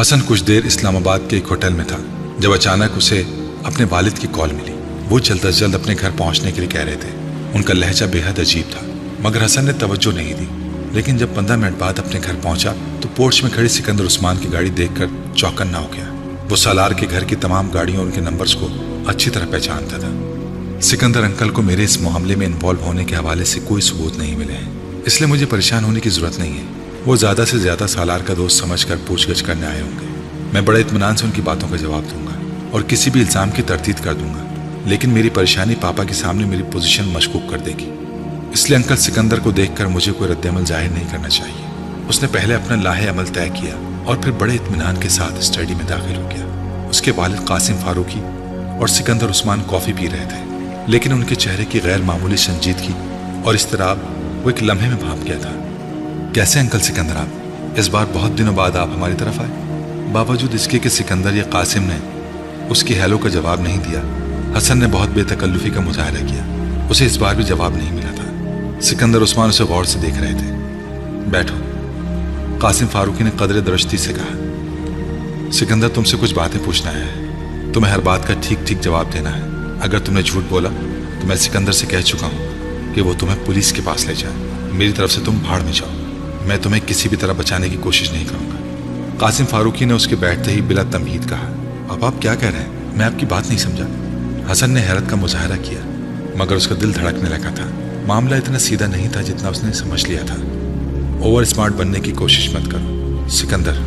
حسن کچھ دیر اسلام آباد کے ایک ہوٹل میں تھا جب اچانک اسے اپنے والد کی کال ملی۔ وہ جلد از جلد اپنے گھر پہنچنے کے لیے کہہ رہے تھے۔ ان کا لہجہ بے حد عجیب تھا مگر حسن نے توجہ نہیں دی، لیکن جب 15 منٹ بعد اپنے گھر پہنچا تو پورچ میں کھڑی سکندر عثمان کی گاڑی دیکھ کر چوکنا ہو گیا۔ وہ سالار کے گھر کی تمام گاڑیوں اور ان کے نمبرز کو اچھی طرح پہچانتا تھا۔ سکندر انکل کو میرے اس معاملے میں انوالو ہونے کے حوالے سے کوئی ثبوت نہیں ملے ہیں، اس لیے مجھے پریشان ہونے کی ضرورت نہیں ہے۔ وہ زیادہ سے زیادہ سالار کا دوست سمجھ کر پوچھ گچھ کرنے آئے ہوں گے۔ میں بڑے اطمینان سے ان کی باتوں کا جواب دوں گا اور کسی بھی الزام کی تردید کر دوں گا، لیکن میری پریشانی پاپا کے سامنے میری پوزیشن مشکوک کر دے گی، اس لیے انکل سکندر کو دیکھ کر مجھے کوئی رد عمل ظاہر نہیں کرنا چاہیے۔ اس نے پہلے اپنا لاہے عمل طے کیا اور پھر بڑے اطمینان کے ساتھ اسٹڈی میں داخل ہو گیا۔ اس کے والد قاسم فاروقی اور سکندر عثمان کافی پی رہے تھے، لیکن ان کے چہرے کی غیر معمولی سنجیدگی اور اضطراب وہ ایک لمحے میں بھاپ گیا تھا۔ کیسے انکل سکندر آپ؟ اس بار بہت دنوں بعد آپ ہماری طرف آئے۔ باوجود اس کے کہ سکندر یا قاسم نے اس کی ہیلو کا جواب نہیں دیا، حسن نے بہت بے تکلفی کا مظاہرہ کیا۔ اسے اس بار بھی جواب نہیں ملا تھا۔ سکندر عثمان اسے غور سے دیکھ رہے تھے۔ بیٹھو، قاسم فاروقی نے قدر درشتی سے کہا۔ سکندر تم سے کچھ باتیں پوچھنا ہے، تمہیں ہر بات کا ٹھیک ٹھیک جواب دینا ہے۔ اگر تم نے جھوٹ بولا تو میں سکندر سے کہہ چکا ہوں کہ وہ تمہیں پولیس کے پاس لے جائے۔ میری طرف سے تم بھاڑ میں جاؤ، میں تمہیں کسی بھی طرح بچانے کی کوشش نہیں کروں گا۔ قاسم فاروقی نے اس کے بیٹھتے ہی بلا تمہید کہا۔ اب آپ کیا کہہ رہے ہیں؟ میں آپ کی بات نہیں سمجھا۔ حسن نے حیرت کا مظاہرہ کیا مگر اس کا دل دھڑکنے لگا تھا۔ معاملہ اتنا سیدھا نہیں تھا جتنا اس نے سمجھ لیا تھا۔ اوور اسمارٹ بننے کی کوشش مت کرو۔ سکندر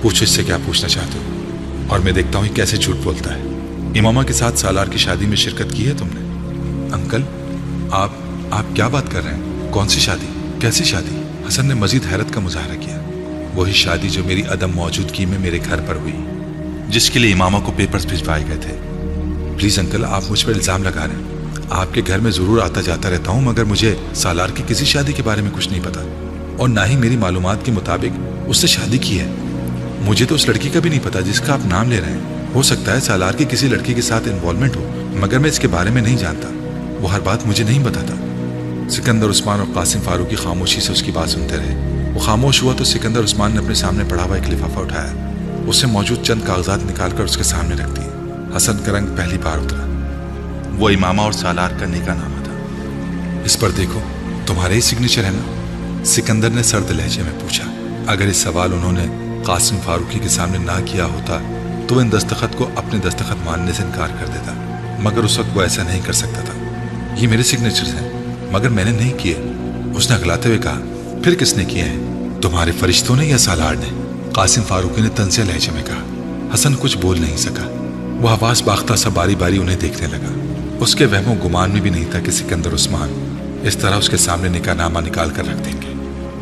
پوچھو اس سے کیا پوچھنا چاہتے ہو، اور میں دیکھتا ہوں کیسے جھوٹ بولتا ہے۔ امامہ کے ساتھ سالار کی شادی میں شرکت کی ہے تم نے؟ انکل آپ کیا بات کر رہے ہیں؟ کون سی شادی؟ کیسی شادی؟ حسن نے مزید حیرت کا مظاہرہ کیا۔ وہی شادی جو میری عدم موجودگی میں میرے گھر پر ہوئی، جس کے لیے امامہ کو پیپرز بھجوائے گئے تھے۔ پلیز انکل، آپ مجھ پر الزام لگا رہے ہیں۔ آپ کے گھر میں ضرور آتا جاتا رہتا ہوں مگر مجھے سالار کی کسی شادی کے بارے میں کچھ نہیں پتا، اور نہ ہی میری معلومات کے مطابق اس سے شادی کی ہے۔ مجھے تو اس لڑکی کا بھی نہیں پتا جس کا آپ نام لے رہے ہیں۔ ہو سکتا ہے سالار کی کسی لڑکی کے ساتھ انوالومنٹ ہو مگر میں اس کے بارے میں نہیں جانتا۔ وہ ہر بات مجھے نہیں بتاتا۔ سکندر عثمان اور قاسم فاروقی خاموشی سے اس کی بات سنتے رہے۔ وہ خاموش ہوا تو سکندر عثمان نے اپنے سامنے پڑا ہوا ایک لفافہ اٹھایا، اس سے موجود چند کاغذات نکال کر اس کے سامنے رکھ دیے۔ حسن کا رنگ پہلی بار اترا۔ وہ امامہ اور سالار کا نکاح نامہ تھا۔ اس پر دیکھو، تمہارے ہی سگنیچر ہے نا؟ سکندر نے سرد لہجے میں پوچھا۔ اگر اس سوال انہوں نے قاسم فاروقی کے سامنے نہ کیا ہوتا تو وہ ان دستخط کو اپنے دستخط ماننے سے انکار کر دیتا، مگر اس وقت وہ ایسا نہیں کر سکتا تھا۔ یہ میرے سگنیچرز ہیں مگر میں نے نہیں کیے، اس نے اگلاتے ہوئے کہا۔ پھر کس نے کیے ہیں؟ تمہارے فرشتوں نے یا سالار نے؟ قاسم فاروقی نے طنزیہ لہجے میں کہا۔ حسن کچھ بول نہیں سکا۔ وہ حواس باختہ سا باری باری انہیں دیکھنے لگا۔ اس کے وہم و گمان میں بھی نہیں تھا کہ سکندر عثمان اس طرح اس کے سامنے نکاح نامہ نکال کر رکھ دیں گے۔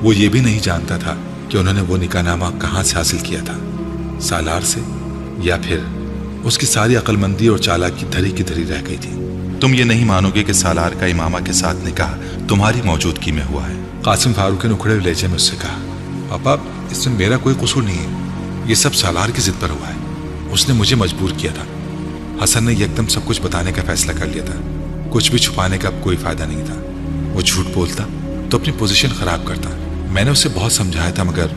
وہ یہ بھی نہیں جانتا تھا کہ انہوں نے وہ نکاح نامہ کہاں سے حاصل کیا تھا، سالار سے، یا پھر اس کی ساری عقل مندی اور چالاکی دھری کی دھری رہ گئی تھی۔ تم یہ نہیں مانو گے کہ سالار کا امامہ کے ساتھ نکاح تمہاری موجودگی میں ہوا ہے، قاسم فاروقی نے اکھڑے ہوئے لہجے میں اس سے کہا۔ پاپا، اس میں میرا کوئی قصور نہیں ہے، یہ سب سالار کی ضد پر ہوا ہے، اس نے مجھے مجبور کیا تھا۔ حسن نے یکدم سب کچھ بتانے کا فیصلہ کر لیا تھا۔ کچھ بھی چھپانے کا اب کوئی فائدہ نہیں تھا۔ وہ جھوٹ بولتا تو اپنی پوزیشن خراب کرتا۔ میں نے اسے بہت سمجھایا تھا مگر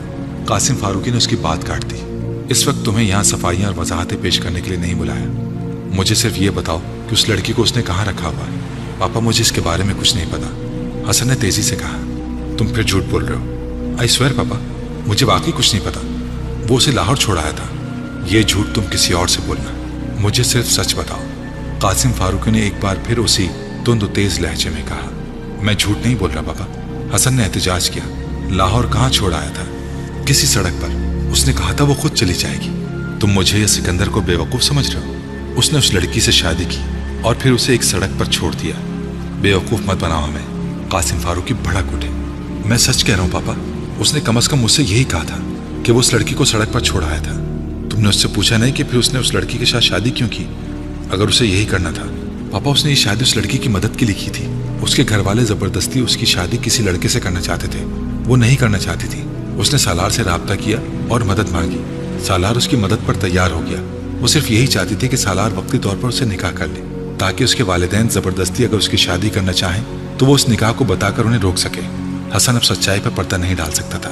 قاسم فاروقی نے اس کی بات کاٹ دی۔ اس وقت تمہیں یہاں صفائیاں اور وضاحتیں پیش کرنے کے لیے نہیں بلایا۔ مجھے صرف یہ بتاؤ کہ اس لڑکی کو اس نے کہاں رکھا ہوا ہے۔ پاپا، مجھے اس کے بارے میں کچھ نہیں پتا، حسن نے تیزی سے کہا۔ تم پھر جھوٹ بول رہے ہو۔ آئی سویئر پاپا، مجھے واقعی کچھ نہیں پتا۔ وہ اسے لاہور چھوڑایا تھا۔ یہ جھوٹ تم کسی اور سے بولنا، مجھے صرف سچ بتاؤ۔ قاسم فاروقی نے ایک بار پھر اسی تند و تیز لہجے میں کہا۔ میں جھوٹ نہیں بول رہا پاپا، حسن نے احتجاج کیا۔ لاہور کہاں چھوڑ آیا تھا؟ کسی سڑک پر۔ اس نے کہا تھا وہ خود چلی جائے گی۔ تم مجھے یا سکندر کو بے وقوف سمجھ رہے ہو؟ اس نے اس لڑکی سے شادی کی اور پھر اسے ایک سڑک پر چھوڑ دیا۔ بے وقوف مت بناؤ ہمیں، قاسم فاروقی بھڑک اٹھے۔ میں سچ کہہ رہا ہوں پاپا، اس نے کم از کم مجھ سے یہی کہا تھا کہ وہ اس لڑکی کو سڑک پر چھوڑ آیا تھا۔ تم نے اس سے پوچھا نہیں کہ پھر اس نے اس لڑکی کے ساتھ شادی کیوں کی؟ اگر اسے یہی کرنا تھا پاپا، اس نے یہ شادی اس لڑکی کی مدد کے لیے کی تھی۔ اس کے گھر والے زبردستی اس کی شادی کسی لڑکے سے کرنا چاہتے تھے، وہ نہیں کرنا چاہتی تھی۔ اس نے سالار سے رابطہ کیا اور مدد مانگی۔ سالار اس کی مدد پر تیار ہو گیا۔ وہ صرف یہی چاہتی تھی کہ سالار وقتی طور پر اسے نکاح کر لے تاکہ اس کے والدین زبردستی اگر اس کی شادی کرنا چاہیں تو وہ اس نکاح کو بتا کر انہیں روک سکے۔ حسن اب سچائی پر پردہ نہیں ڈال سکتا تھا۔